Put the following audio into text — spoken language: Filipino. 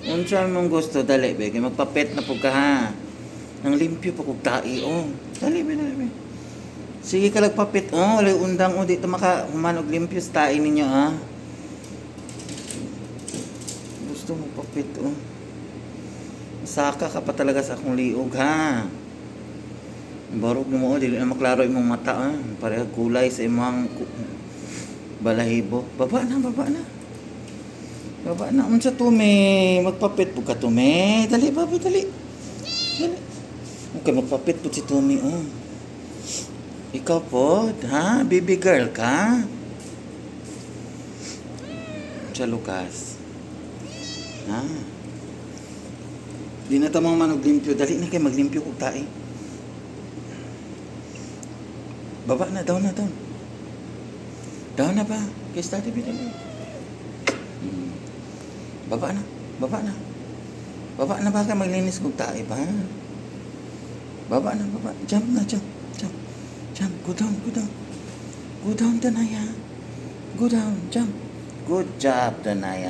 Unsa mong gusto dali be kay magpapet na pud ka ha. Nang limpyo pa kog tai oh. Dali be dali be. Sige ka lagpapit oh, wala undang oh dito maka human og limpyo sa tai ninyo ha. Gusto mo papit oh. Saka ka pa talaga sa akong liog ha. Barog mo oh, dili na maklaro imong mata ah. Pareha kulay sa imong balahibo. Baba na, baba na. Baba na. Unsa tume? Magpapit po ka tume. Dali, baba, dali. Dali. Okay, magpapit po si Tumi, oh. Ikaw po, ha? Baby girl ka? Sa Lucas. Ha? Di na tamang maglimpyo. Dali na kayo maglimpyo kung tae. Baba na, down na, down. Down na ba? Kay study dali. Baba na, baba na. Baba na ba ka maglinis kung tae ba? Baba na, baba. Jump na, jump. Jump. Jump. Go down, go down. Go down, Danaya. Go down, jump. Good job, Danaya.